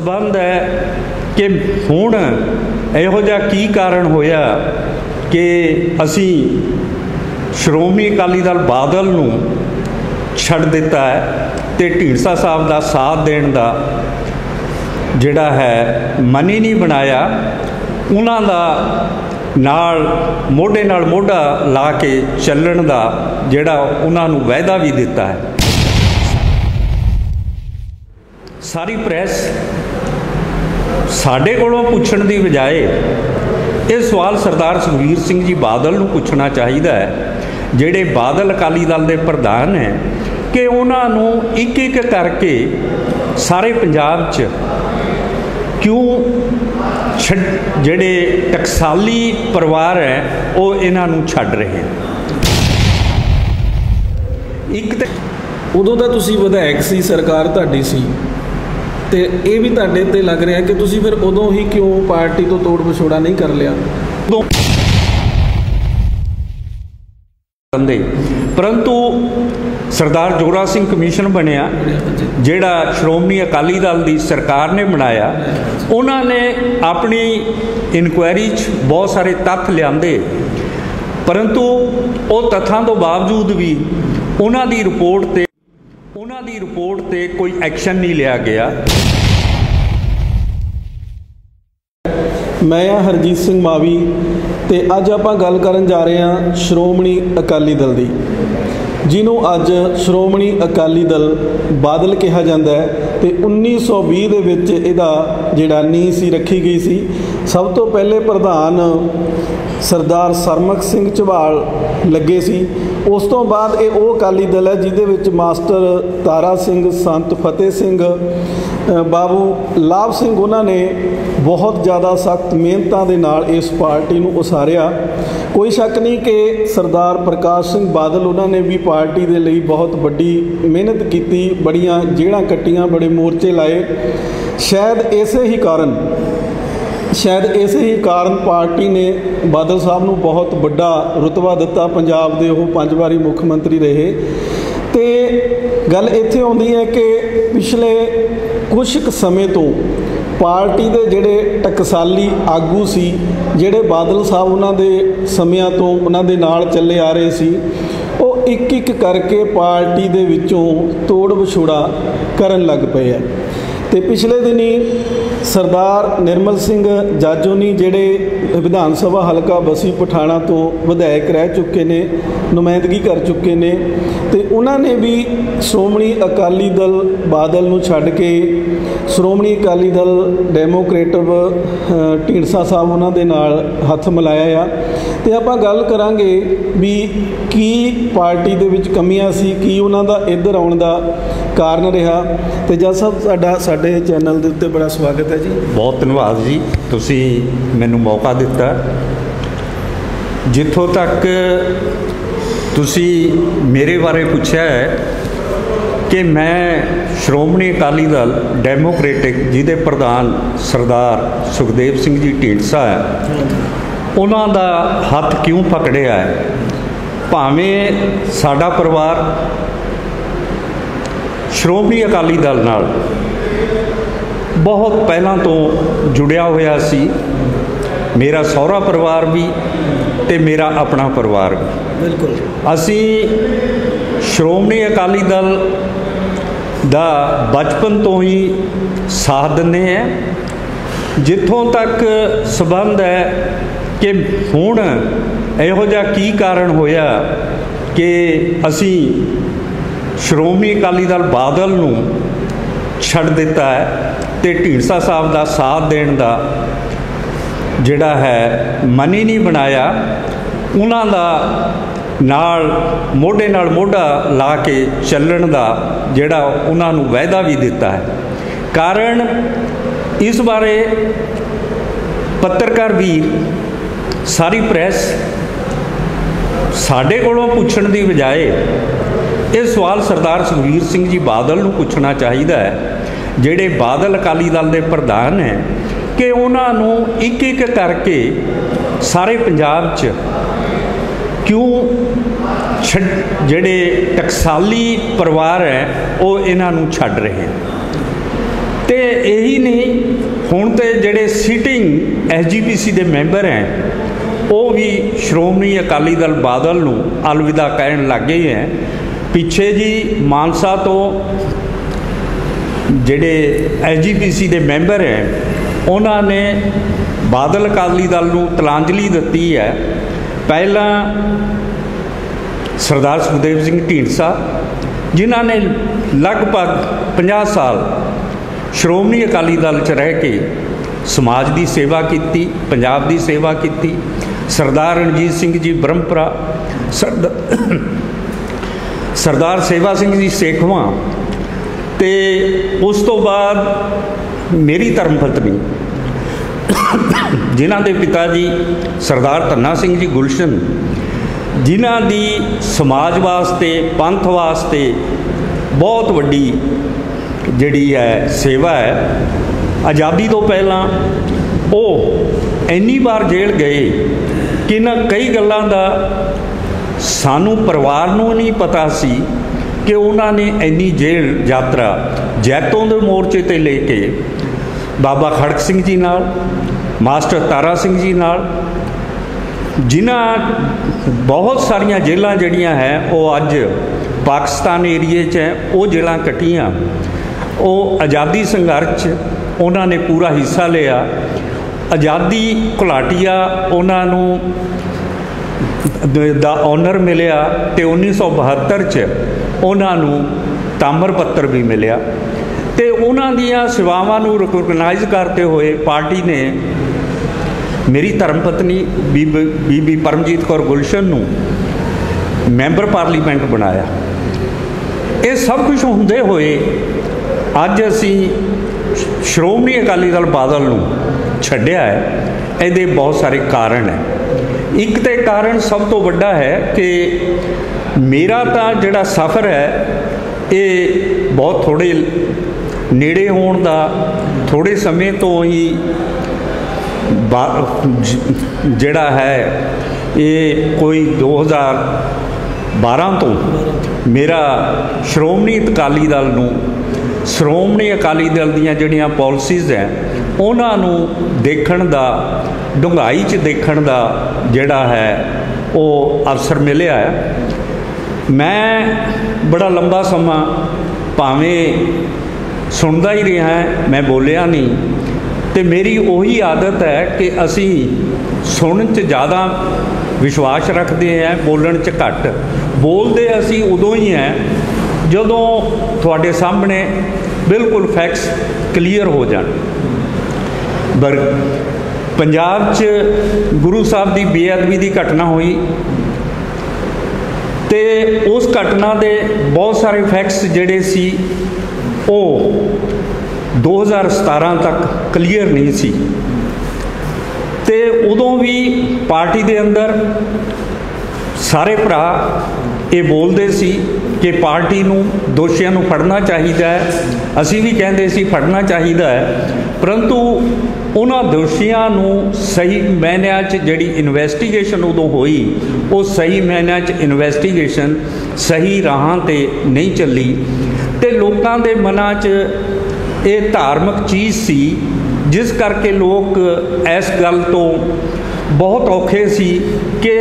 संबंध है कि हुण इहो जिहा की कारण होया कि असी श्रोमणी अकाली दल बादल नूं छड़ दिता है ते ढींडसा साहब का साथ देण दा जिहड़ा है मन ही नहीं बनाया। उन्हां दा नाल मोढे नाल मोढा ला के चलण दा जिहड़ा उन्हां नूं वायदा भी दिता है। सारी प्रैस साडे कोलों पुछण दी बजाए ये सवाल सरदार सुखबीर सिंह जी बादल नूं पुछना चाहिदा है, जिहड़े बादल अकाली दल दे प्रधान हैं, कि उन्हां नूं एक एक करके सारे पंजाब च क्यों जिहड़े टकसाली परिवार हैं वो इन्हां नूं छड्ड रहे हैं। एक तो उदों तां तुसीं विधायक सी, सरकार तुहाडी सी, ते ये भी तुहाडे ते लग रहा कि तुसीं फिर उदों ही क्यों पार्टी तो तोड़ विछोड़ा नहीं कर लिया? परंतु सरदार जोरा सिंह कमीशन बनया, जिहड़ा श्रोमणी अकाली दल की सरकार ने बनाया, उन्होंने अपनी इनकुआरी बहुत सारे तत्थ लियाते, परंतु वो तत्थां तो बावजूद भी उन्हां दी रिपोर्ट ते कोई एक्शन नहीं लिया गया। मैं हाँ हरजीत सिंह मावी ते अज आपां गल करन जा रहे हैं श्रोमणी अकाली दल दी, जिन्हों अज श्रोमणी अकाली दल बादल कहा जाता है। तो 1920 दे विच इहदा जिहड़ा नींह सी रखी गई सी। सब तो पहले प्रधान सरदार सरमुख सिंह झबाल लगे सी। उस तो बाद ये वो अकाली दल है जिहदे विच मास्टर तारा सिंह, संत फतेह सिंह, बाबू लाभ सिंह उन्होंने बहुत ज़्यादा सख्त मेहनतां दे नाल इस पार्टी नूं उसारिया। कोई शक नहीं कि सरदार प्रकाश सिंह बादल उन्होंने भी पार्टी दे लई बहुत बड़ी मेहनत की, बड़ियां जेड़ां कट्टियां, बड़े मोर्चे लाए। शायद इसे ही कारण पार्टी ने बादल साहब नूं बहुत बड़ा रुतबा दिता। पंजाब दे वो 5 वारी मुख मंत्री रहे। तो गल इत्थे आउंदी है कि पिछले कुछ समय तो पार्टी दे जिहड़े टकसाली आगू सी, जिहड़े बादल साहब उन्हां दे समियां तो उन्हां दे नाल चले आ रहे सी, वो एक एक करके पार्टी दे विचों तोड़ विछोड़ा करन लग पे है। तो पिछले दिनी सरदार निर्मल सिंह जाजोनी जिहड़े विधान सभा हलका बसी पठाणा तो विधायक रह चुके ने, नुमाइंदगी कर चुके ने, तो उन्होंने भी श्रोमणी अकाली दल बादल नूं छड्ड के श्रोमणी अकाली दल डेमोक्रेटिव ढींडसा साहब उन्हां दे नाल हथ मिलाया आ। तो आपां गल करांगे भी की पार्टी दे विच कमियां सी, की उन्हां दा इधर आउण दा कारण रहा। तो जज साहब साडे चैनल दे उत्ते बड़ा स्वागत है जी। बहुत धन्यवाद जी, तुसी मैनूं मौका दिता। जिथों तक तुसी मेरे बारे पूछा है कि मैं श्रोमणी अकाली दल डेमोक्रेटिक जिहदे प्रधान सरदार सुखदेव सिंह जी ढींडसा है, उन्हां दा हथ क्यों पकड़िया है। भावें साडा परिवार श्रोमणी अकाली दल नाल बहुत पहलां तो जुड़िया होया सी, मेरा सहुरा परिवार भी ते मेरा अपना परिवार भी। बिल्कुल असी श्रोमणी अकाली दल दा बचपन तो ही साथ दिंदे हैं। जिथों तक संबंध है कि हुण इहो जिहा की कारण होया कि असी श्रोमणी अकाली दल बादल नूं छड्ड दिता है ते ढींडसा साहब का साथ देण दा जिहड़ा है मन ही नहीं बनाया। उन्हां दा नाल मोढे नाल मोढा ला के चलण दा जिहड़ा उन्हां नूं वायदा भी दिता है। कारण इस बारे पत्रकार वीर सारी प्रैस साडे कोलों पुछण दी बजाए ये सवाल सरदार सुखबीर सिंह जी बादल नूं पुछना चाहिदा है, जिहड़े बादल अकाली दल दे प्रधान हैं, कि उन्हां नूं एक एक करके सारे पंजाब च क्यों जिहड़े टकसाली परिवार हैं वो इन्हां नूं छड्ड रहे हैं। तो यही नहीं, हुण तो जिहड़े सीटिंग SGPC के मैंबर हैं वो भी श्रोमणी अकाली दल बादल नूं अलविदा कहन लग गए हैं। पिछे जी मानसा तो जिहड़े SGPC के मैंबर हैं उन्होंने बादल अकाली दल नूं तिलांजलि दी है। पहला सरदार सुखदेव सिंह ढींडसा जिन्हां ने लगभग 50 साल श्रोमणी अकाली दल च रह के समाज की सेवा की, पंजाब की सेवा की। सरदार रणजीत सिंह जी ब्रह्मपुरा, सरदार सेवा सिंह जी सेखवां, ते उस तो बाद मेरी धर्मपत्नी जिन्हां दे पिता जी सरदार धन्ना सिंह जी गुलशन, जिन्हां दी समाज वास्ते पंथ वास्ते बहुत वड्डी जिहड़ी है सेवा है। आज़ादी तो पहला वो इन्नी बार जेल गए कि ना कई गल्लां दा सानू परिवार नूं नहीं पता सी कि उन्होंने इन्नी जेल यात्रा जैतों के मोर्चे ते लेके बाबा खड़क सिंह जी नाल, मास्टर तारा सिंह जी नाल, जिन्हां बहुत सारिया जेलां जड़ियां है वो अज पाकिस्तान एरिए च है, वो जेलां कट्टियां, वो आज़ादी संघर्ष उन्होंने पूरा हिस्सा लिया। आज़ादी घुलाटिया उन्होंने दा ऑनर मिलिया तो 1972 च उन्होंने ताम्र पत्र भी मिलिया। तो उन्हों दियां सेवावां नूं रिकॉगनाइज करते हुए पार्टी ने मेरी धर्मपत्नी बीबी परमजीत कौर गुलशन नूं मैंबर पार्लीमेंट बनाया। ये सब कुछ होंदे हुए अज असी श्रोमणी अकाली दल बादल नूं छड्डिया है। ये बहुत सारे कारण है। एक तो कारण सब तो वड्डा है कि मेरा तो जिहड़ा सफ़र है ये बहुत थोड़े नेड़े होण दा, थोड़े समय तो ही जिहड़ा है ये कोई 2012 तो मेरा श्रोमणी अकाली दल नूं, श्रोमणी अकाली दल दीयां जिहड़ियां पॉलिसीज़ हैं उन्होंने देखण दा, डूंघाई च देखण दा जिहड़ा है वो अवसर मिलिया है। मैं बड़ा लंबा समा भावें सुनदा ही रहा है, मैं बोलिया नहीं। तो मेरी वही आदत है कि असी सुनन च ज़्यादा विश्वास रखते हैं, बोलण च घट। बोलते असी उदों ही हैं जदों तुहाडे सामने बिल्कुल फैक्ट्स क्लीयर हो जाण। पर पंजाब च गुरु साहब की बेअदबी की घटना हुई तो उस घटना के बहुत सारे फैक्ट्स जिहड़े सी वो 2017 तक क्लीयर नहीं सी। ते उदों भी पार्टी के अंदर सारे भरा ये बोलते सी कि पार्टी नूं दोषियों नूं फड़ना चाहिए है, असी भी कहते सी फड़ना चाहिए है, परंतु उन्हां दोषियों नूं सही मायनिਆਂ 'ਚ जिहड़ी इन्वेस्टिगेशन उदों हुई वो सही मायनिਆਂ 'ਚ इन्वेस्टिगेशन सही राहां ते नहीं चली। तो लोगों के मनां 'ਚ ये धार्मिक चीज़ सी जिस करके लोग इस गल तो बहुत औखे सी कि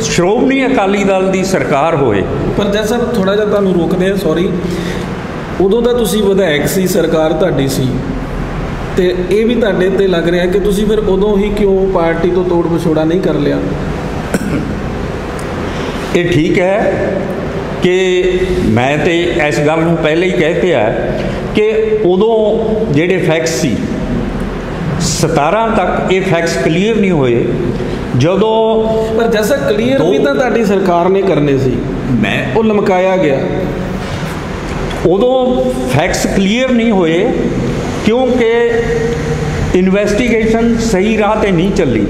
श्रोमणी अकाली दल की सरकार होए। पर जैसा थोड़ा जिहा तुहानूं रोकते हैं, सॉरी, उदों तां तुसीं विधायक सी, सरकार तुहाडी सी, तो ये भी तुहाडे ते लग रहा है कि तुसीं फिर उदों ही क्यों पार्टी तो तोड़ विछोड़ा नहीं कर लिया? ये ठीक है कि मैं तो इस गल नूं पहले ही कहते हैं कि उदों जिहड़े फैक्ट्स सी 17 तक ये फैक्ट्स क्लीयर नहीं हुए। जदों पर जैसा क्लीयर भी तो तुहाडी सरकार ने करने सी, मैं वो लमकाया गया। उदों फैक्ट्स क्लीयर नहीं हुए क्योंकि इन्वेस्टिगेशन सही राह ते नहीं चली।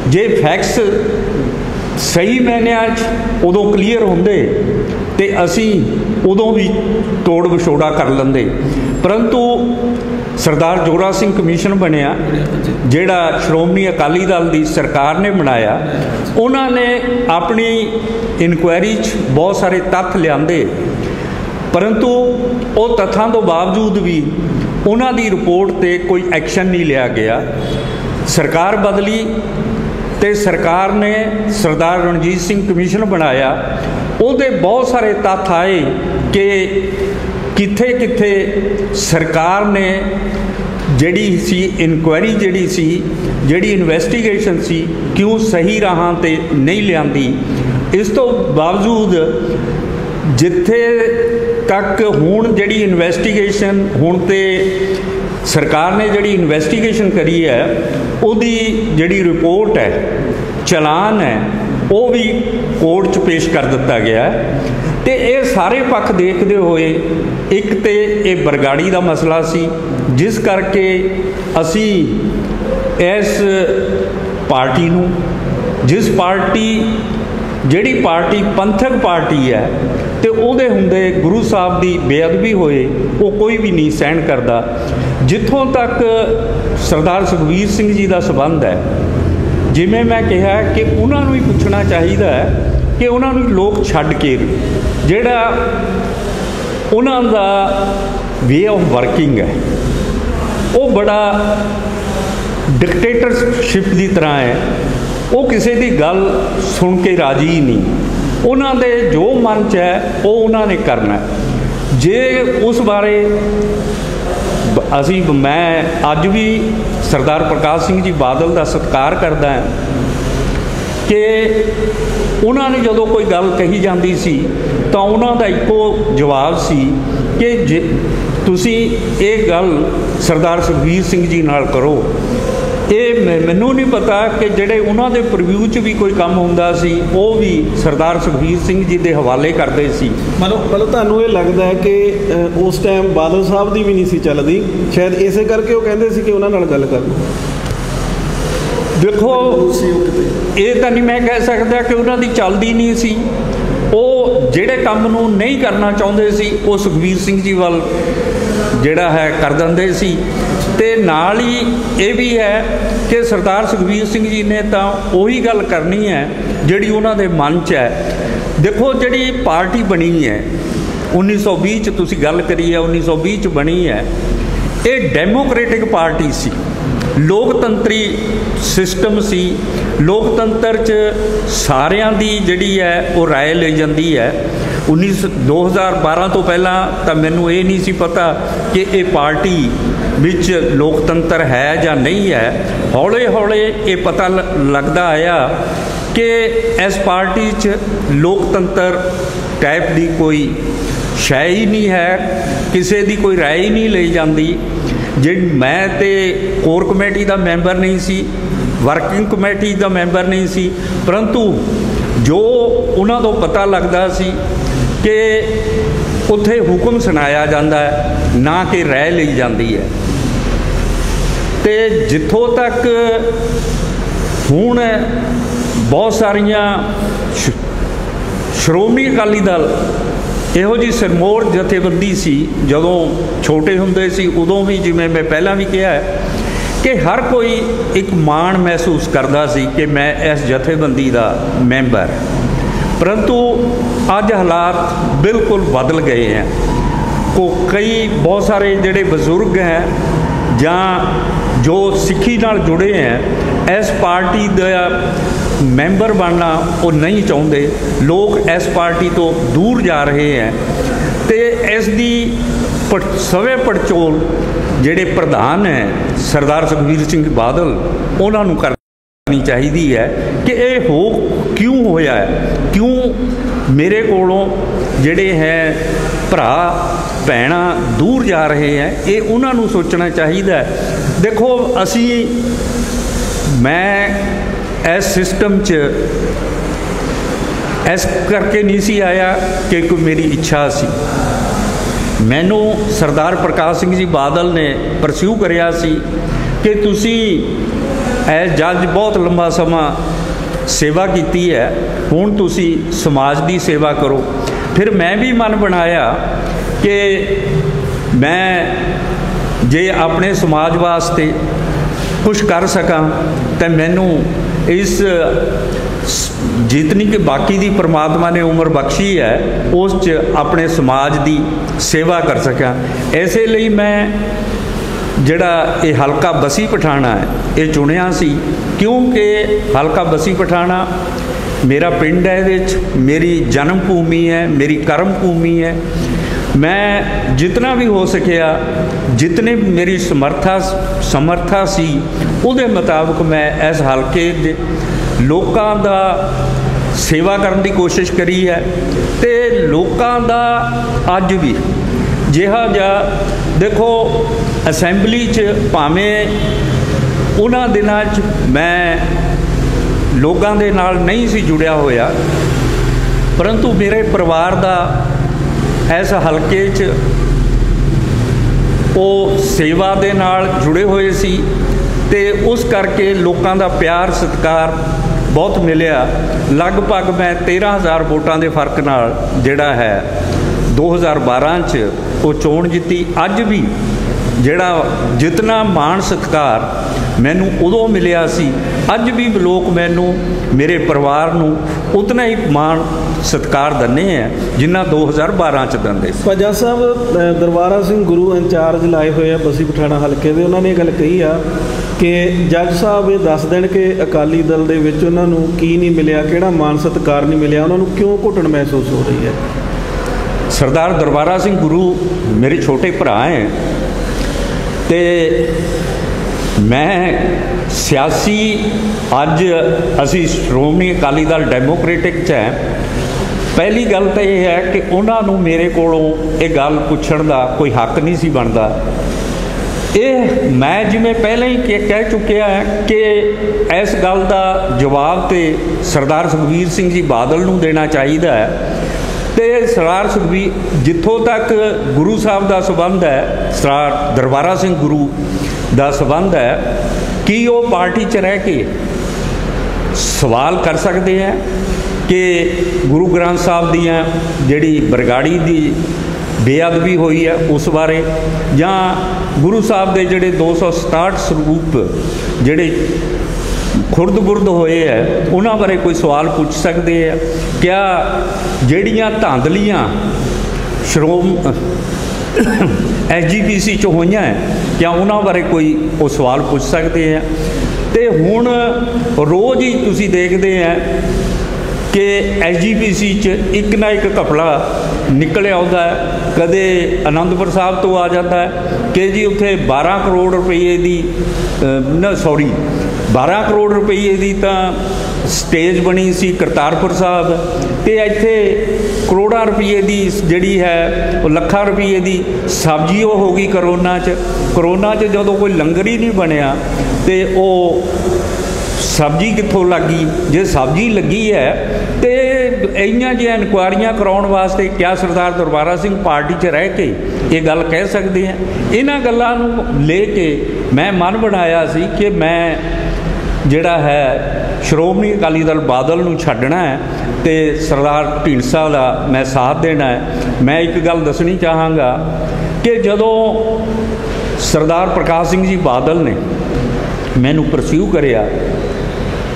जे फैक्ट्स सही मायनिਆਂ 'ਚ उदों क्लीयर होंदे तो असी उदों भी तोड़ विछोड़ा कर लेंदे, परंतु सरदार जोरा सिंह कमीशन बनया जिहड़ा श्रोमणी अकाली दल की सरकार ने बनाया। उन्होंने अपनी इनकुआरी बहुत सारे तत्थ लियाते, परंतु वो तत्थां तो बावजूद भी ਉਹਨਾਂ ਦੀ ਰਿਪੋਰਟ ਤੇ ਕੋਈ ਐਕਸ਼ਨ ਨਹੀਂ ਲਿਆ ਗਿਆ। ਸਰਕਾਰ ਬਦਲੀ ਤੇ ਸਰਕਾਰ ਨੇ ਸਰਦਾਰ ਰਣਜੀਤ ਸਿੰਘ ਕਮਿਸ਼ਨ ਬਣਾਇਆ। ਉਹਦੇ ਬਹੁਤ ਸਾਰੇ ਤੱਥ ਆਏ ਕਿ ਕਿੱਥੇ ਕਿੱਥੇ ਸਰਕਾਰ ਨੇ ਜਿਹੜੀ ਸੀ ਇਨਕੁਆਇਰੀ ਜਿਹੜੀ ਇਨਵੈਸਟੀਗੇਸ਼ਨ ਸੀ ਕਿਉਂ ਸਹੀ ਰਾਹਾਂ 'ਤੇ ਨਹੀਂ ਲਿਆਂਦੀ। ਇਸ ਤੋਂ ਬਾਵਜੂਦ ਜਿੱਥੇ ਤੱਕ ਹੁਣ ਜਿਹੜੀ ਇਨਵੈਸਟੀਗੇਸ਼ਨ ਹੁਣ ਤੇ ਸਰਕਾਰ ਨੇ ਜਿਹੜੀ ਇਨਵੈਸਟੀਗੇਸ਼ਨ ਕਰੀ ਹੈ ਉਹਦੀ ਜਿਹੜੀ ਰਿਪੋਰਟ ਹੈ ਚਲਾਨ ਹੈ ਉਹ ਵੀ ਕੋਰਟ 'ਚ ਪੇਸ਼ ਕਰ ਦਿੱਤਾ ਗਿਆ। ਤੇ ਇਹ ਸਾਰੇ ਪੱਖ ਦੇਖਦੇ ਹੋਏ ਇੱਕ ਤੇ ਇਹ ਬਰਗਾੜੀ ਦਾ ਮਸਲਾ ਸੀ ਜਿਸ ਕਰਕੇ ਅਸੀਂ ਇਸ ਪਾਰਟੀ ਨੂੰ ਜਿਹੜੀ ਪਾਰਟੀ ਪੰਥਕ ਪਾਰਟੀ ਹੈ ਤੇ ਉਹਦੇ ਹੁੰਦੇ ਗੁਰੂ ਸਾਹਿਬ ਦੀ ਬੇਅਦਬੀ ਹੋਏ ਉਹ ਕੋਈ ਵੀ ਨਹੀਂ ਸਹਿਣ ਕਰਦਾ। ਜਿੱਥੋਂ ਤੱਕ ਸਰਦਾਰ ਸੁਖਬੀਰ ਸਿੰਘ ਜੀ ਦਾ ਸੰਬੰਧ ਹੈ, ਜਿਵੇਂ ਮੈਂ ਕਿਹਾ ਕਿ ਉਹਨਾਂ ਨੂੰ ਹੀ ਪੁੱਛਣਾ ਚਾਹੀਦਾ ਹੈ ਕਿ ਉਹਨਾਂ ਨੂੰ ਲੋਕ ਛੱਡ ਕੇ ਜਿਹੜਾ ਉਹਨਾਂ ਦਾ ਵੇ ਆਫ ਵਰਕਿੰਗ ਹੈ ਉਹ ਬੜਾ ਡਿਕਟੇਟਰਸ਼ਿਪ ਦੀ ਤਰ੍ਹਾਂ ਹੈ। ਉਹ ਕਿਸੇ ਦੀ ਗੱਲ ਸੁਣ ਕੇ ਰਾਜੀ ਹੀ ਨਹੀਂ। ਉਹਨਾਂ ਦੇ ਜੋ ਮਨ 'ਚ ਹੈ ਉਹ ਉਹਨਾਂ ਨੇ ਕਰਨਾ। ਜੇ ਉਸ ਬਾਰੇ ਮੈਂ ਅੱਜ ਵੀ ਸਰਦਾਰ ਪ੍ਰਕਾਸ਼ ਸਿੰਘ ਜੀ ਬਾਦਲ ਦਾ ਸਤਿਕਾਰ ਕਰਦਾ ਹਾਂ ਕਿ ਉਹਨਾਂ ਨੇ ਜਦੋਂ ਕੋਈ ਗੱਲ ਕਹੀ ਜਾਂਦੀ ਸੀ ਤਾਂ ਉਹਨਾਂ ਦਾ ਇੱਕੋ ਜਵਾਬ ਸੀ ਕਿ ਜੇ ਤੁਸੀਂ ਇਹ ਗੱਲ ਸਰਦਾਰ ਸੁਖਬੀਰ ਸਿੰਘ ਜੀ ਨਾਲ ਕਰੋ। ਇਹ ਮੈਨੂੰ ਨਹੀਂ ਪਤਾ ਕਿ ਜਿਹੜੇ ਉਹਨਾਂ ਦੇ ਪ੍ਰੀਵਿਊ 'ਚ ਵੀ ਕੋਈ ਕੰਮ ਹੁੰਦਾ ਸੀ ਉਹ ਵੀ ਸਰਦਾਰ ਸੁਖਬੀਰ ਸਿੰਘ ਜੀ ਦੇ ਹਵਾਲੇ ਕਰਦੇ ਸੀ। ਮਤਲਬ ਤੁਹਾਨੂੰ ਇਹ ਲੱਗਦਾ ਹੈ ਕਿ ਉਸ ਟਾਈਮ ਬਾਦਲ ਸਾਹਿਬ ਦੀ ਵੀ ਨਹੀਂ ਸੀ ਚੱਲਦੀ, ਸ਼ਾਇਦ ਇਸੇ ਕਰਕੇ ਉਹ ਕਹਿੰਦੇ ਸੀ ਕਿ ਉਹਨਾਂ ਨਾਲ ਗੱਲ ਕਰ ਲਓ। ਦੇਖੋ ਇਹ ਤਾਂ ਨਹੀਂ ਮੈਂ ਕਹਿ ਸਕਦਾ ਕਿ ਉਹਨਾਂ ਦੀ ਚੱਲਦੀ ਨਹੀਂ ਸੀ। ਉਹ ਜਿਹੜੇ ਕੰਮ ਨੂੰ ਨਹੀਂ ਕਰਨਾ ਚਾਹੁੰਦੇ ਸੀ ਉਹ ਸੁਖਬੀਰ ਸਿੰਘ ਜੀ ਵੱਲ ਜਿਹੜਾ ਹੈ ਕਰ ਦਿੰਦੇ ਸੀ। ਤੇ ਨਾਲ ਹੀ ਇਹ ਵੀ ਹੈ ਕਿ ਸਰਦਾਰ ਸੁਖਬੀਰ ਸਿੰਘ ਜੀ ਨੇ ਤਾਂ ਉਹੀ ਗੱਲ ਕਰਨੀ ਹੈ ਜਿਹੜੀ ਉਹਨਾਂ ਦੇ ਮਨ 'ਚ ਹੈ। ਦੇਖੋ ਜਿਹੜੀ ਪਾਰਟੀ ਬਣੀ ਹੈ 1920 'ਚ ਤੁਸੀਂ ਗੱਲ ਕਰੀ ਹੈ 1920 'ਚ ਬਣੀ ਹੈ, ਇਹ ਡੈਮੋਕ੍ਰੈਟਿਕ ਪਾਰਟੀ ਸੀ, ਲੋਕਤੰਤਰੀ ਸਿਸਟਮ ਸੀ। ਲੋਕਤੰਤਰ 'ਚ ਸਾਰਿਆਂ ਦੀ ਜਿਹੜੀ ਹੈ ਉਹ ਰਾਏ ਲਈ ਜਾਂਦੀ ਹੈ। 2012 ਤੋਂ ਪਹਿਲਾਂ ਤਾਂ ਮੈਨੂੰ ਇਹ ਨਹੀਂ ਸੀ ਪਤਾ ਕਿ ਇਹ ਪਾਰਟੀ ਵਿੱਚ ਲੋਕਤੰਤਰ ਹੈ ਜਾਂ ਨਹੀਂ ਹੈ। ਹੌਲੇ ਹੌਲੇ ਇਹ ਪਤਾ ਲੱਗਦਾ ਆਇਆ ਕਿ ਇਸ ਪਾਰਟੀ 'ਚ ਲੋਕਤੰਤਰ ਟਾਈਪ ਦੀ ਕੋਈ ਸ਼ੈ ਹੀ ਨਹੀਂ ਹੈ, ਕਿਸੇ ਦੀ ਕੋਈ ਰਾਏ ਹੀ ਨਹੀਂ ਲਈ ਜਾਂਦੀ। ਮੈਂ ਤੇ ਕੋਰ ਕਮੇਟੀ ਦਾ ਮੈਂਬਰ ਨਹੀਂ ਸੀ, ਵਰਕਿੰਗ ਕਮੇਟੀ ਦਾ ਮੈਂਬਰ ਨਹੀਂ ਸੀ, ਪਰੰਤੂ ਜੋ ਉਹਨਾਂ ਤੋਂ ਪਤਾ ਲੱਗਦਾ ਸੀ ਕਿ ਉੱਥੇ ਹੁਕਮ ਸੁਣਾਇਆ ਜਾਂਦਾ ਹੈ ਨਾ ਕਿ ਰਾਏ ਲਈ ਜਾਂਦੀ ਹੈ। ਤੇ ਜਿੱਥੋਂ ਤੱਕ ਹੁਣ ਬਹੁਤ ਸਾਰੀਆਂ ਸ਼੍ਰੋਮਣੀ ਅਕਾਲੀ ਦਲ ਇਹੋ ਜਿਹੀ ਸਿਰਮੌਰ ਜਥੇਬੰਦੀ ਸੀ, ਜਦੋਂ ਛੋਟੇ ਹੁੰਦੇ ਸੀ ਉਦੋਂ ਵੀ, ਜਿਵੇਂ ਮੈਂ ਪਹਿਲਾਂ ਵੀ ਕਿਹਾ ਹੈ ਕਿ ਹਰ ਕੋਈ ਇੱਕ ਮਾਣ ਮਹਿਸੂਸ ਕਰਦਾ ਸੀ ਕਿ ਮੈਂ ਇਸ ਜਥੇਬੰਦੀ ਦਾ ਮੈਂਬਰ। ਪਰੰਤੂ ਅੱਜ ਹਾਲਾਤ ਬਿਲਕੁਲ ਬਦਲ ਗਏ ਹੈ। ਬਹੁਤ ਸਾਰੇ ਜਿਹੜੇ ਬਜ਼ੁਰਗ ਹੈ ਜਾਂ ਜੋ ਸਿੱਖੀ ਨਾਲ ਜੁੜੇ ਹੈ ਇਸ ਪਾਰਟੀ ਦਾ ਮੈਂਬਰ ਬਣਨਾ ਉਹ ਨਹੀਂ ਚਾਹੁੰਦੇ। ਲੋਕ ਇਸ ਪਾਰਟੀ ਤੋਂ ਦੂਰ ਜਾ ਰਹੇ ਹੈ ਤੇ ਇਸ ਦੀ ਸਵੈ ਪੜਚੋਲ ਜਿਹੜੇ ਪ੍ਰਧਾਨ ਹੈ ਸਰਦਾਰ ਸੁਖਬੀਰ ਸਿੰਘ ਬਾਦਲ ਉਹਨਾਂ ਨੂੰ ਕਰਨੀ ਚਾਹੀਦੀ ਹੈ ਕਿ ਇਹ ਕਿਉਂ ਹੋਇਆ ਹੈ, ਕਿਉਂ ਮੇਰੇ ਕੋਲੋਂ ਜਿਹੜੇ ਹੈ ਭਰਾ ਭੈਣਾਂ ਦੂਰ ਜਾ ਰਹੇ ਹੈ, ਇਹ ਉਹਨਾਂ ਨੂੰ ਸੋਚਣਾ ਚਾਹੀਦਾ ਹੈ। ਦੇਖੋ ਮੈਂ ਇਸ ਸਿਸਟਮ 'ਚ ਇਸ ਕਰਕੇ ਨਹੀਂ ਸੀ ਆਇਆ ਕਿ ਕੋਈ ਮੇਰੀ ਇੱਛਾ ਸੀ। ਮੈਨੂੰ ਸਰਦਾਰ ਪ੍ਰਕਾਸ਼ ਸਿੰਘ ਜੀ ਬਾਦਲ ਨੇ ਪਰਸਿਊ ਕਰਿਆ ਸੀ ਕਿ ਤੁਸੀਂ ਐਸ ਜੱਜ ਬਹੁਤ ਲੰਬਾ ਸਮਾਂ ਸੇਵਾ ਕੀਤੀ ਹੈ, ਹੁਣ ਤੁਸੀਂ ਸਮਾਜ ਦੀ ਸੇਵਾ ਕਰੋ। ਫਿਰ ਮੈਂ ਵੀ ਮਨ ਬਣਾਇਆ ਕਿ ਮੈਂ ਜੇ ਆਪਣੇ ਸਮਾਜ ਵਾਸਤੇ ਕੁਛ ਕਰ ਸਕਾਂ ਤਾਂ ਮੈਨੂੰ ਇਸ ਜਿਤਨੀ ਕਿ ਬਾਕੀ ਦੀ ਪਰਮਾਤਮਾ ਨੇ ਉਮਰ ਬਖਸ਼ੀ ਹੈ ਉਸ 'ਚ ਆਪਣੇ ਸਮਾਜ ਦੀ ਸੇਵਾ ਕਰ ਸਕਾਂ। ਇਸੇ ਲਈ ਮੈਂ ਜਿਹੜਾ ਇਹ ਹਲਕਾ ਬਸੀ ਪਠਾਣਾ ਹੈ ਇਹ ਚੁਣਿਆ ਸੀ, ਕਿਉਂਕਿ ਹਲਕਾ ਬਸੀ ਪਠਾਣਾ मेरा पिंड है, ये मेरी जन्म भूमि है, मेरी कर्म भूमि है। मैं जितना भी हो सकिया, जितने मेरी समर्था सी उहदे मुताबिक मैं इस हल्के दे लोकां दा सेवा करने की कोशिश करी है। तो लोकां दा अज भी जिहा जा देखो असैंबली च भावें उन्हां दिनां च मैं लोगों के नाल नहीं सी जुड़िया होया, परंतु मेरे परिवार का इस हल्के च वो सेवा दे नाल जुड़े हुए सी ते उस करके लोगों का प्यार सत्कार बहुत मिलिया। लगभग मैं 13,000 वोटां के फर्क नाल जिहड़ा है 2012 च वो चोण जीती। अज भी जिहड़ा जितना मान सत्कार मैनू उदों मिलिया सी, अज भी लोग मैनू मेरे परिवार नू उतना ही मान सत्कार दिंदे हैं जिन्ना 2012 च दिंदे सी। पर जज साहब दरबारा सिंह गुरु इंचार्ज लाए हुए हैं बसी पठाणा हल्के दे, उन्होंने गल कही आ कि जज साहब ये दस देण कि अकाली दल दे विच उन्हां नू की नहीं मिलिया, किहड़ा मान सत्कार नहीं मिलिया, उन्हां नू क्यों घुटन महसूस हो रही है। सरदार दरबारा सिंह गुरु मेरे छोटे भरा हैं ते मैं सियासी अज असी श्रोमणी अकाली दल डेमोक्रेटिक च है। पहली गल तो यह है कि उन्होंने मेरे कोलों ये गल पुछण दा कोई हक नहीं सी बनता। ये मैं जिवें पहले ही कह चुकिया है कि इस गल का जवाब तो सरदार सुखबीर सिंह जी बादल नूं देना चाहिए है। तो सरदार सुखबीर जिथों तक गुरु साहब का संबंध है, सरदार दरबारा सिंह गुरु का संबंध है कि वो पार्टी च रह के सवाल कर सकते हैं कि गुरु ग्रंथ साहब दियाँ जिहड़ी बरगाड़ी की बेअदबी हुई है उस बारे, या गुरु साहब के जिहड़े 267 स्वरूप जिहड़े खुर्द बुर्द होए है उन्हां बारे कोई सवाल पूछ सकते हैं। क्या जिहड़ियां धांधलियां श्रोम SGPC चो होईयां है क्या उन्हां बारे कोई वो सवाल पूछ सकते हैं। तो हुण रोज़ ही तुसीं देखते हैं कि SGPC च एक ना एक घपला निकल आता है। कदे आनंदपुर साहब तो आ जाता है कि जी उत्थे 12 करोड़ रुपये की 12 करोड़ रुपये की तो स्टेज बनी सी करतारपुर साहब, तो इत्थे करोड़ा रुपये की जिहड़ी है वो लखा रुपये की सब्जी वो हो गई करोना च जदों कोई लंगर ही नहीं बनया तो वो सब्जी कित्थों लगी। जे सब्जी लगी है तो इन्नियां जिहियां इनकुआरियां कराउण वास्ते क्या सरदार दरबारा सिंह पार्टी च रह के ये गल कह सकते हैं। इन्हां गल्लां नूं ले के मैं मन बनाया सी कि मैं जिहड़ा है श्रोमणी अकाली दल बादल नूं छड्डना है तो सरदार ढींडसा दा मैं साथ देना है। मैं एक गल दसनी चाहांगा कि जदों सरदार प्रकाश सिंह जी बादल ने मैनू परस्यू करिया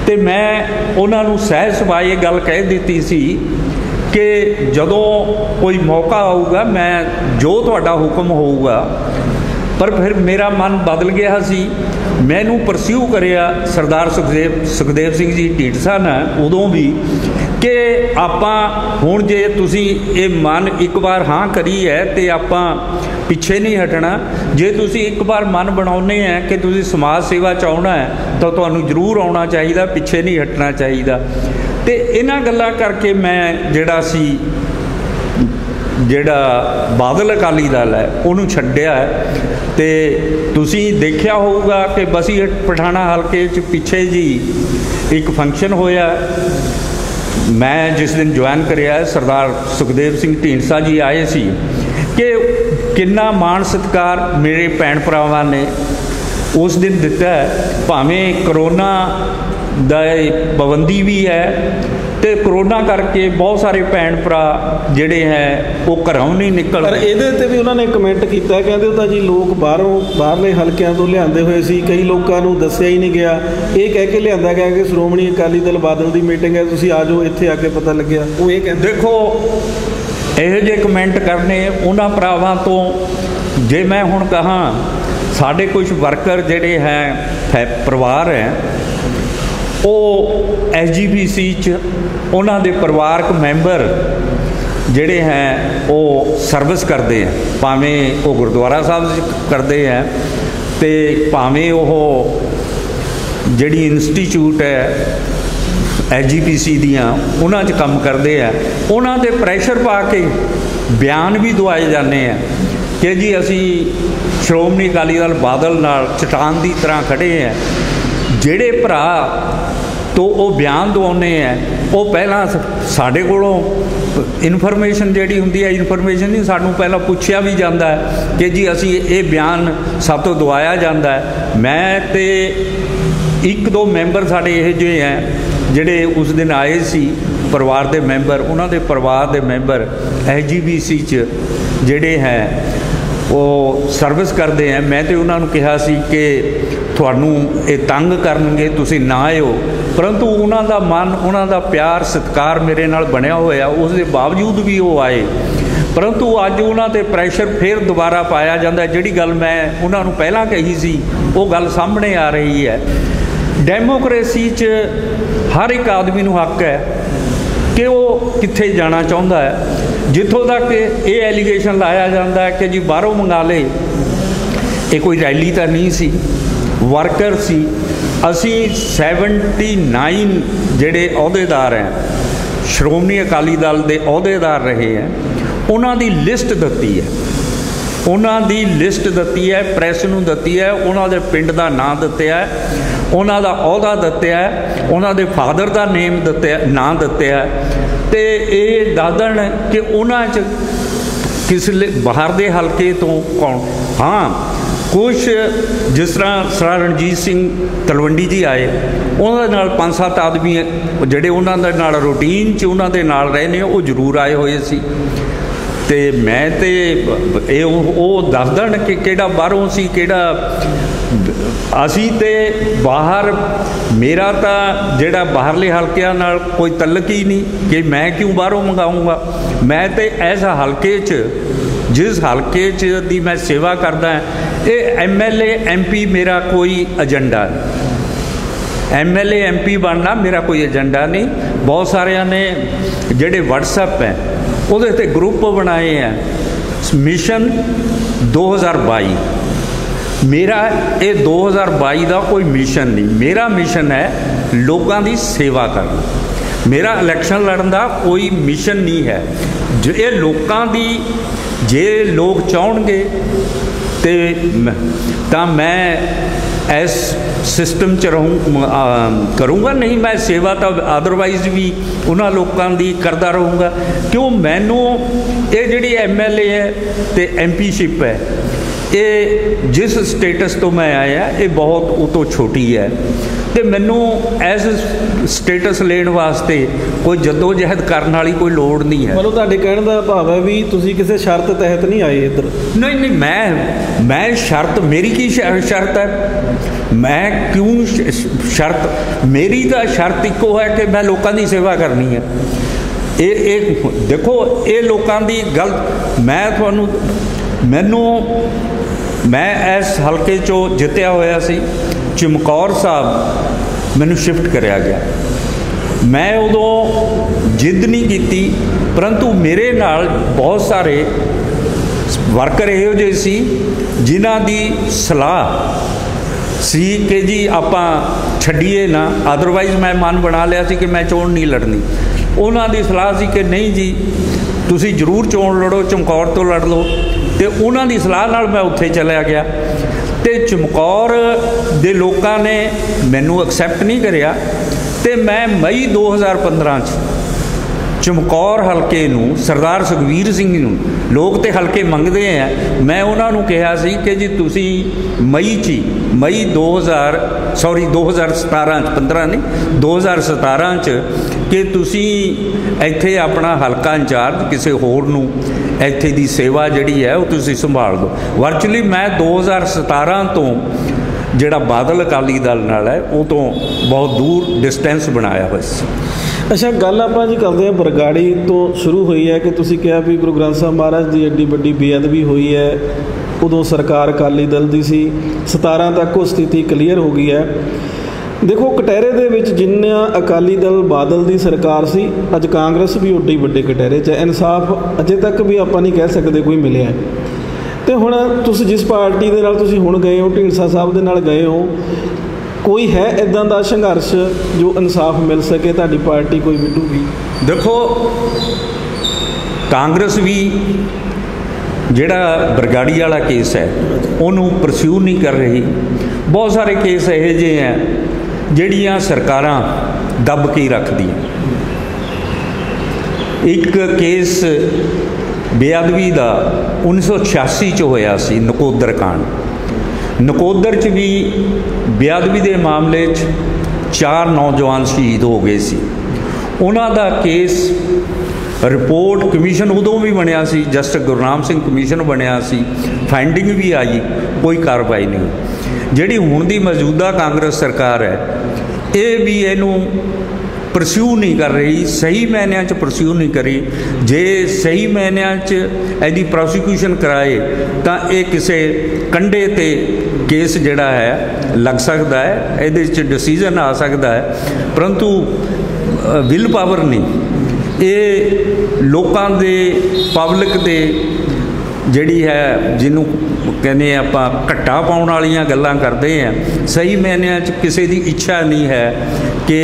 तो मैं उन्होंने सहज सुभा ये गल कह दी सी कि जदों कोई मौका आऊगा मैं जो तुहाडा हुक्म होऊगा। पर फिर मेरा मन बदल गया सी, मैनू परस्यू करिया सरदार सुखदेव सिंह जी ढींडसा ने उदों भी कि आपां हुण जे तुसीं ये मन एक बार हाँ करी है तो आपां पिछे नहीं हटना। जे तुसीं एक बार मन बनाउने हैं कि तुसीं समाज सेवा चाहना है तो तुहानूं जरूर आउणा चाहिए, पिछे नहीं हटना चाहिए। तो इन्हां गल्लां करके मैं जिहड़ा सी जिहड़ा बादल अकाली दल है उन्होंने छड्डिया है। तो तुसीं देखिया होगा कि बसी पठाणा हल्के च पिछे जी एक फंक्शन होया, मैं जिस दिन ज्वाइन करिया सरदार सुखदेव सिंह ढींडसा जी आए सी कि किन्ना मान सत्कार मेरे भैन भरावां ने उस दिन दिता है। भावें करोना दा पाबंदी भी है तो करोना करके बहुत सारे भैन भरा जिहड़े हैं वो घरों नहीं निकल। पर इहदे ते भी उन्होंने कमेंट किया, कहते तो जी लोग बाहरले हल्कियां तो लिआंदे होए सी, कई लोगों को दस्सिया ही नहीं गया, ये कह के लिआंदा गया कि श्रोमणी अकाली दल बादल की मीटिंग है, तुसीं आ जाओ, इत्थे आके पता लग्या। वो ये कहते देखो इहो जे कमेंट करने उन्हां भरावां तो जे मैं हुण कहां साढ़े कुछ वर्कर जेडे हैं परिवार हैं वो SGPC उन्हां दे परिवारक मैंबर जेडे हैं वो सर्विस करते हैं, भावें वो गुरुद्वारा साहब करते हैं तो भावें वो जिहड़ी इंस्टीट्यूट है SGPC दियाँ उन्हां च काम करते हैं। उन्हां दे प्रैशर पा के बयान भी दवाए जाते हैं कि जी असी श्रोमणी अकाली दल बादल नाल चट्टान की तरह खड़े हैं। जिहड़े भरा तो वो बयान दवाने हैं वो पहला साढ़े कोलों इनफॉर्मेशन जिहड़ी हुंदी है, इनफॉर्मेशन नहीं सानू पहला पूछया भी जाता है कि जी असी ये बयान सब तो दवाया जाता है। मैं ते एक दो मैंबर साढ़े ये जे हैं जिहड़े उस दिन आए सी परिवार के मैंबर, उन्होंने परिवार के मैंबर SGPC जिहड़े हैं वो सर्विस करते हैं। मैं तो उन्होंने कहा सी कि तुहानू ये तंग करनगे तुसी ना आयो, परंतु उन्हों का मन उन्हों का प्यार सत्कार मेरे नाल बनया होया, उस दे बावजूद भी वो आए। परंतु अज उन्होंने ते प्रैशर फिर दोबारा पाया जाता है। जिहड़ी गल मैं उन्होंने पहला कही सी वो गल सामने आ रही है। डेमोक्रेसी च हर एक आदमी नूं हक है कि वो कित्थे जाना चाहता है। जिथों तक ये एलीगेशन लाया जाता है कि जी बाहरों मंगा ले, ये कोई रैली तो नहीं सी, वर्कर सी। असी 79 जिहड़े अहुदेदार हैं श्रोमणी अकाली दल के अहुदेदार रहे हैं, उन्हां दी लिस्ट दत्ती है, उन्हां दी लिस्ट दत्ती है, प्रैस नूं दत्ती है, उन्हां दे पिंड दा नां दत्तिया है, उन्हां दा अहुदा दत्तिया है, उन्हां दे फादर दा नेम दत्तिया नां दत्तिया है। ते ये दस्सण कि उन्हां च किस बाहर दे हलके तो कौन। हाँ कुछ जिस तरह सर रणजीत सिंह तलवंडी जी आए, उन्होंने नाल 5-7 आदमी जिहड़े उन्होंने नाल रूटीन च उन्होंने नाल रहे ने वो जरूर आए हुए सी। ते मैं ते वो दस दन कि केड़ा बाहरों सी केड़ा असी ते बाहर। मेरा तो जिहड़ा बाहरले हलकिਆਂ नाल कोई तल्लक ही नहीं कि मैं क्यों बाहरों मंगाऊंगा। मैं तो इस हलके च जिस हलके च दी मैं सेवा करदा है, ये MLA MP मेरा कोई एजेंडा नहीं। MLA MP बनना मेरा कोई एजेंडा नहीं। बहुत सारे ने जिहड़े WhatsApp हैं उहदे ते ग्रुप बनाए हैं मिशन 2022। मेरा ये 2022 का कोई मिशन नहीं। मेरा मिशन है लोगों की सेवा करना। मेरा इलैक्शन लड़न का कोई मिशन नहीं है। जो ये लोगों की जे लोग चाहणगे तो मैं इस सिस्टम च रहूँ करूँगा, नहीं मैं सेवा तो अदरवाइज भी उन्होंने लोगों की करता रहूँगा। क्यों मैनू ये जिहड़ी MLA है तो MPशिप है, ये जिस स्टेटस तो मैं आया ये बहुत वो तो छोटी है। तो मैनू इस स्टेटस लेण वास्ते कोई जद्दोजहद करने वाली कोई लोड़ नहीं है। मतलब तुहाडे कहण दा भाव है भी तुसीं किसी शर्त तहत नहीं आए इधर? नहीं नहीं, मैं शर्त मेरी की शर्त है? मैं क्यों शर्त? मेरी तो शर्त इको है कि मैं लोगों की सेवा करनी है। ये देखो ये लोगों की गलत मैं तुहानू मैनू मैं इस हल्के चो जितया होया सी। चमकौर साहब मैनू शिफ्ट कराया गया। मैं उदों जिद नहीं की, परंतु मेरे नाल बहुत सारे वर्कर इहो जे सी जिन्हां दी सलाह सी कि जी आपां छड्डीए ना, अदरवाइज मैं मन बना लिया सी कि मैं चोण नहीं लड़नी। उन्हां दी सलाह सी कि नहीं जी तुसीं जरूर चोण लड़ो, चमकौर तो लड़ लो। तो उन्हां दी सलाह नाल मैं उत्थे चलिया गया। तो चमकौर दे लोकां ने मैनू एक्सैप्ट नहीं करिया। तो मैं मई 2015 चमकौर हल्के नूं सरदार सुखवीर सिंह नूं लोग तो हल्के मंगते हैं, मैं उन्होंने कहा सी कि जी तुसी मई 2017 15 नहीं 2017 कि तुसी इत्थे अपना हल्का इंचार्ज किसी होर नूं इत्थे दी सेवा जिहड़ी है वो तुसी संभाल दो। वर्चुअली मैं 2017 तो जिहड़ा बादल अकाली दल नाल है वो तो बहुत दूर डिस्टेंस बनाया बस। अच्छा गल आपां जी करते हैं बरगाड़ी तो शुरू हुई है कि तुसी कहा भी गुरु ग्रंथ साहब महाराज की एड्डी वड्डी बेअदबी हुई है उदों सरकार अकाली दल दी सी। 17 तक वो स्थिति क्लीयर हो गई है। देखो कटहरे दे विच जिन्ना अकाली दल बादल दी सरकार सी, अज कांग्रेस भी उड्डे ही वड्डे कटहरे च। इंसाफ अजे तक भी आपां नहीं कह सकते कोई मिलिया। तो हुण तुसीं जिस पार्टी दे नाल तुसीं हुण गए हो, ढींडसा साहब दे नाल गए हो, कोई है इदां दा संघर्ष जो इंसाफ मिल सके, तुहाडी पार्टी कोई विड्डूगी? देखो कांग्रेस भी जिहड़ा बरगाड़ी वाला केस है उन्होंने परस्यू नहीं कर रही। बहुत सारे केस यहो जे हैं जिहड़ियां सरकारां दब के रखदियां। एक केस बेअदबी का 1986 च होया सी, नकोदर कांड। नकोदर च भी बेअदबी के मामले 4 नौजवान शहीद हो गए सी। उन्हां दा केस रिपोर्ट कमीशन उदों भी बनया सी, जस्टिस गुरनाम सिंह कमीशन बनया सी, फाइंडिंग भी आई, कोई कार्रवाई नहीं। जिहड़ी हुण दी मौजूदा कांग्रेस सरकार है ये भी इहनूं परस्यू नहीं कर रही, सही मायनिਆਂ 'ਚ परस्यू नहीं करी। जे सही मायनिਆਂ 'ਚ ਇਹਦੀ प्रोसिक्यूशन कराए तो ये किसी कंढे ते केस जिहड़ा है लग सकता है, ਇਹਦੇ 'ਚ डिसीजन आ सकता है, परंतु विल पावर नहीं। ये लोकां दे पब्लिक दे जिहड़ी है जिन्हों कहने आपां घट्टा पाउण वालियां गल्लां करदे हैं, सही मायनिਆਂ 'ਚ किसी की इच्छा नहीं है कि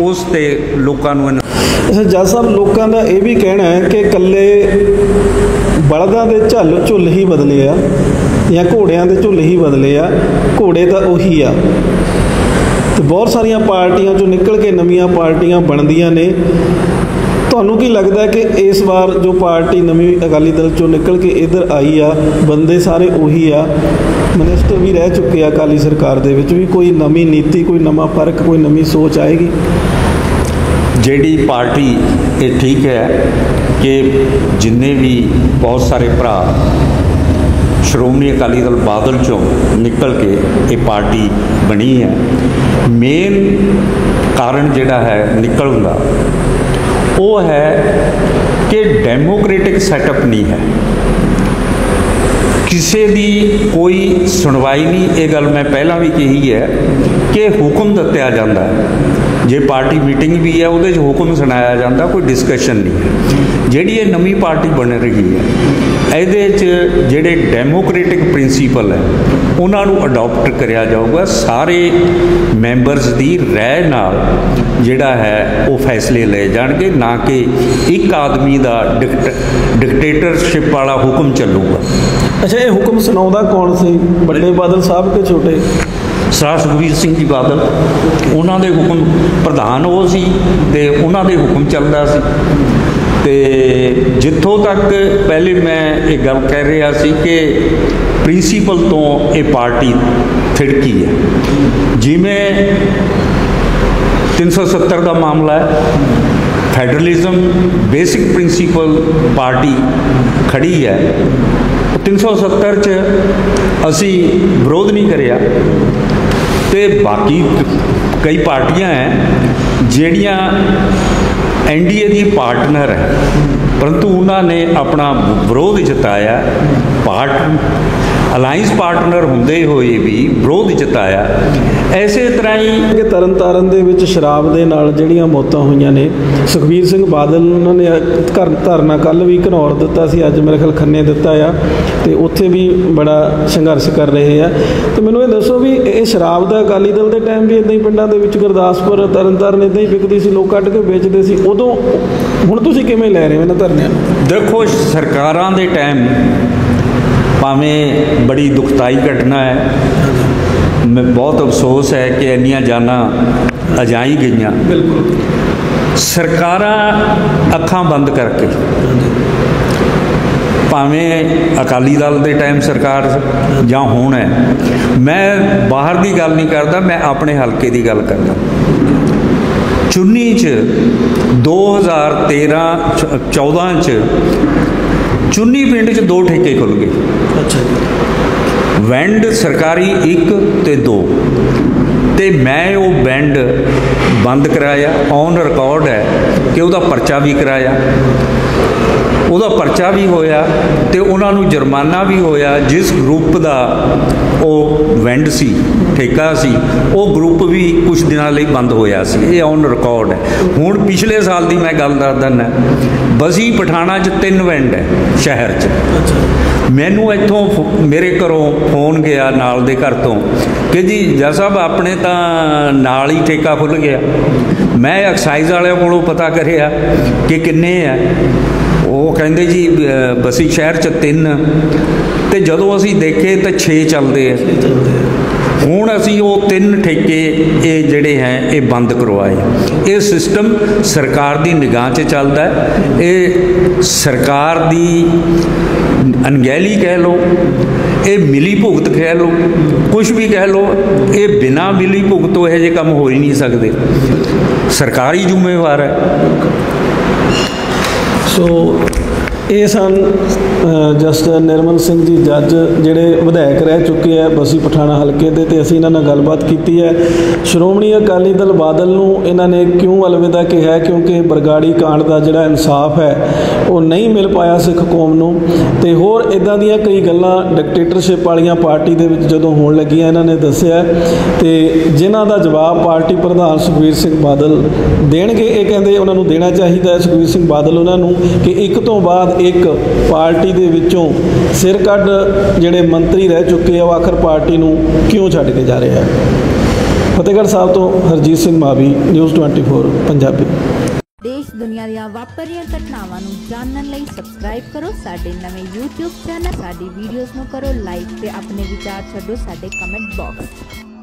उस ते लोकां नूं। अच्छा जज साहब, लोगों का यह भी कहना है कि कल्ले बलदां दे झुल ही बदले आ या घोड़ियां दे झुल ही बदले आ, घोड़े तो उही आ। तो बहुत सारिया पार्टियां चों निकल के नवीं पार्टियां बनदियां ने। तुहानूं की लगता है कि इस बार जो पार्टी नवीं अकाली दल चों निकल के इधर आई आ, बंदे सारे उही आ, मिनिस्टर भी रह चुके आ अकाली सरकार दे विच भी, कोई नवीं नीति, कोई नवा फर्क, कोई नवीं सोच आएगी? जिहड़ी पार्टी ये ठीक है कि जिन्ने भी बहुत सारे भरा श्रोमणी अकाली दल बादल चों निकल के ये पार्टी बनी है। मेन कारण जिहड़ा है निकलण दा वो है कि डेमोक्रेटिक सैटअप नहीं है, किसी की कोई सुनवाई नहीं। ये गल मैं पहला भी कही है कि हुक्म दिता जाता है, जे पार्टी मीटिंग भी है वो हुक्म सुनाया जाता, कोई डिस्कशन नहीं है। जिहड़ी ये नवी पार्टी बन रही है ये जिहड़े डेमोक्रेटिक प्रिंसीपल है उन्होंने अडॉप्ट कराया जाऊगा। सारे मैंबरस की राय नाल जिहड़ा है वो फैसले ले जाएंगे, ना कि एक आदमी का डिक्टेटरशिप वाला हुक्म चलूगा। अच्छा ये हुक्म सुनाउंदा कौन सी, बड़े बादल साहब के छोटे? सरदार सुखबीर सिंह जी बादल, उन्होंने हुक्म प्रधान वो सी ते उन्होंने हुक्म चलता सी। ते जिथों तक पहले मैं ये गल कह रहा सी कि प्रिंसीपल तो ये पार्टी थिड़की है। जिमें 370 का मामला है, फैडरलिज्म बेसिक प्रिंसीपल पार्टी खड़ी है, 370 च असी विरोध नहीं करिया। तो बाकी कई पार्टियां हैं जिहड़ियां NDA की पार्टनर है, परंतु उन्होंने अपना विरोध जताया। अलाइंस पार्टनर होंदे हुए भी विरोध जताया। इसे तरह ही कि तरन ताਰਨ ਦੇ ਵਿੱਚ शराब ਦੇ ਨਾਲ ਜਿਹੜੀਆਂ ਮੌਤਾਂ ਹੋਈਆਂ ਨੇ, ਸੁਖਬੀਰ ਸਿੰਘ ਬਾਦਲ ਉਹਨਾਂ ਨੇ ਧਰਨਾ ਕੱਲ੍ਹ ਵੀ ਘਨੌਰ ਦਿੱਤਾ ਸੀ, ਅੱਜ ਮੇਰੇ ਖਿਆਲ ਖੰਨੇ ਦਿੱਤਾ ਆ, ਤੇ ਉੱਥੇ ਵੀ ਬੜਾ ਸੰਘਰਸ਼ ਕਰ ਰਹੇ ਆ। ਤੇ ਮੈਨੂੰ ਇਹ ਦੱਸੋ ਵੀ ਇਹ ਸ਼ਰਾਬ ਦਾ ਅਕਾਲੀ ਦਲ ਦੇ ਟਾਈਮ ਵੀ ਇੱਦਾਂ ਹੀ ਪਿੰਡਾਂ ਦੇ ਵਿੱਚ ਗੁਰਦਾਸਪੁਰ ਤਰਨ ਤਾਰਨ ਇੱਦਾਂ ਹੀ ਵਿਕਦੀ ਸੀ, ਲੋਕ ਕੱਢ ਕੇ ਵੇਚਦੇ ਸੀ ਉਦੋਂ, ਹੁਣ ਤੁਸੀਂ ਕਿਵੇਂ ਲੈ ਰਹੇ ਹੋ ਇਹਨਾਂ ਧਰਨਿਆਂ ਨੂੰ? ਦੇਖੋ ਸਰਕਾਰਾਂ ਦੇ ਟਾਈਮ भावें बड़ी दुखदाई घटना है, मैं बहुत अफसोस है कि इन्नियां जाना अजाई गई। सरकारां अखां बंद करके, भावें अकाली दल के टाइम सरकार जां हुण है, मैं बाहर की गल नहीं करता, मैं अपने हल्के की गल करता। चुन्नी च 2013-14 च चुन्नी पिंड च 2 ठेके खुल गए। अच्छा। वैंड सरकारी 1 ते 2, तो मैं वो वैंड बंद कराया, ऑन रिकॉर्ड है कि वह परचा भी कराया। ਉਹਦਾ ਪਰਚਾ ਵੀ ਹੋਇਆ ਤੇ ਉਹਨਾਂ ਨੂੰ ਜੁਰਮਾਨਾ ਵੀ ਹੋਇਆ। ਜਿਸ ਗਰੁੱਪ ਦਾ ਉਹ ਵੈਂਡ ਸੀ, ਠੇਕਾ ਸੀ, ਉਹ ਗਰੁੱਪ ਵੀ ਕੁਝ ਦਿਨਾਂ ਲਈ ਬੰਦ ਹੋਇਆ ਸੀ। ਇਹ ਔਨ ਰਿਕਾਰਡ ਹੈ। ਹੁਣ ਪਿਛਲੇ ਸਾਲ ਦੀ ਮੈਂ ਗੱਲ ਦੱਸ ਦਿੰਦਾ, ਬਸੀ ਪਠਾਣਾ 'ਚ 3 ਵੈਂਡ ਹੈ ਸ਼ਹਿਰ 'ਚ। ਮੈਨੂੰ ਇੱਥੋਂ ਮੇਰੇ ਘਰੋਂ ਫੋਨ ਗਿਆ ਨਾਲ ਦੇ ਘਰ ਤੋਂ ਕਿ ਜੀ ਜੱਜ ਸਾਹਿਬ ਆਪਣੇ ਤਾਂ ਨਾਲ ਹੀ ਠੇਕਾ ਖੁੱਲ੍ਹ ਗਿਆ। ਮੈਂ ਐਕਸਾਈਜ਼ ਵਾਲਿਆਂ ਕੋਲੋਂ ਪਤਾ ਕਰਿਆ ਕਿ ਕਿੰਨੇ ਆ, ਉਹ ਕਹਿੰਦੇ ਜੀ ਬਸੀ ਸ਼ਹਿਰ 'ਚ 3, ਤੇ ਜਦੋਂ ਅਸੀਂ ਦੇਖੇ ਤਾਂ 6 ਚੱਲਦੇ ਆ। ਹੁਣ ਅਸੀਂ ਉਹ 3 ਠੇਕੇ ਇਹ ਜਿਹੜੇ ਹੈ ਇਹ ਬੰਦ ਕਰਵਾਏ। ਇਹ ਸਿਸਟਮ ਸਰਕਾਰ ਦੀ ਨਿਗਾਹ 'ਚ ਚੱਲਦਾ ਹੈ। ਇਹ ਸਰਕਾਰ ਦੀ ਅਣਗਹਿਲੀ ਕਹਿ ਲਓ, ਇਹ ਮਿਲੀ ਭੁਗਤ ਕਹਿ ਲਓ, ਕੁਛ ਵੀ ਕਹਿ ਲਓ, ਇਹ ਬਿਨਾਂ ਮਿਲੀ ਭੁਗਤ ਤੋਂ ਇਹੋ ਜਿਹੇ ਕੰਮ ਹੋ ਹੀ ਨਹੀਂ ਸਕਦੇ। ਸਰਕਾਰ ਹੀ ਜ਼ਿੰਮੇਵਾਰ ਹੈ। ਸੋ ਇਹ ਸਨ ਜਸਟਿਸ ਨਿਰਮਲ ਸਿੰਘ ਜੀ ਜੱਜ, ਜਿਹੜੇ ਵਿਧਾਇਕ ਰਹਿ ਚੁੱਕੇ ਹੈ ਬਸੀ ਪਠਾਣਾ ਹਲਕੇ ਦੇ, ਤੇ ਅਸੀਂ ਇਹਨਾਂ ਨਾਲ ਗੱਲਬਾਤ ਕੀਤੀ ਹੈ। ਸ਼੍ਰੋਮਣੀ ਅਕਾਲੀ ਦਲ ਬਾਦਲ ਨੂੰ ਇਹਨਾਂ ਨੇ ਕਿਉਂ ਅਲਵਿਦਾ ਕਿਹਾ? ਕਿਉਂਕਿ ਬਰਗਾੜੀ ਕਾਂਡ ਦਾ ਜਿਹੜਾ ਇਨਸਾਫ ਹੈ ਉਹ ਨਹੀਂ ਮਿਲ ਪਾਇਆ ਸਿੱਖ ਕੌਮ ਨੂੰ, ਤੇ ਹੋਰ ਇੱਦਾਂ ਦੀਆਂ ਕਈ ਗੱਲਾਂ ਡਿਕਟੇਟਰਸ਼ਿਪ ਵਾਲੀਆਂ ਪਾਰਟੀ ਦੇ ਵਿੱਚ ਜਦੋਂ ਹੋਣ ਲੱਗੀਆਂ ਇਹਨਾਂ ਨੇ ਦੱਸਿਆ, ਤੇ ਜਿਨ੍ਹਾਂ ਦਾ ਜਵਾਬ ਪਾਰਟੀ ਪ੍ਰਧਾਨ ਸੁਖਬੀਰ ਸਿੰਘ ਬਾਦਲ ਦੇਣਗੇ। ਇਹ ਕਹਿੰਦੇ ਉਹਨਾਂ ਨੂੰ ਦੇਣਾ ਚਾਹੀਦਾ ਹੈ ਸੁਖਬੀਰ ਸਿੰਘ ਬਾਦਲ ਉਹਨਾਂ ਨੂੰ, ਕਿ ਇੱਕ ਤੋਂ ਬਾਅਦ ਇੱਕ ਪਾਰਟੀ ਦੇ ਵਿੱਚੋਂ ਸਿਰ ਕੱਢ ਜਿਹੜੇ ਮੰਤਰੀ ਰਹਿ ਚੁੱਕੇ ਆ ਉਹ ਆਖਰ ਪਾਰਟੀ ਨੂੰ ਕਿਉਂ ਛੱਡ ਕੇ ਜਾ ਰਿਹਾ ਹੈ। ਫਤਿਹਗੜ੍ਹ ਸਾਹਿਬ ਤੋਂ ਹਰਜੀਤ ਸਿੰਘ ਮਾਵੀ, ਨਿਊਜ਼ 24 ਪੰਜਾਬੀ। देश दुनिया ਦੀਆਂ ਵਾਪਰੀਆਂ ਘਟਨਾਵਾਂ ਨੂੰ ਜਾਣਨ ਲਈ ਸਬਸਕ੍ਰਾਈਬ ਕਰੋ ਸਾਡੇ ਨਵੇਂ YouTube ਚੈਨਲ। ਸਾਡੀ ਵੀਡੀਓਜ਼ ਨੂੰ ਕਰੋ ਲਾਈਕ ਤੇ ਆਪਣੇ ਵਿਚਾਰ ਛੱਡੋ ਸਾਡੇ ਕਮੈਂਟ ਬਾਕਸ।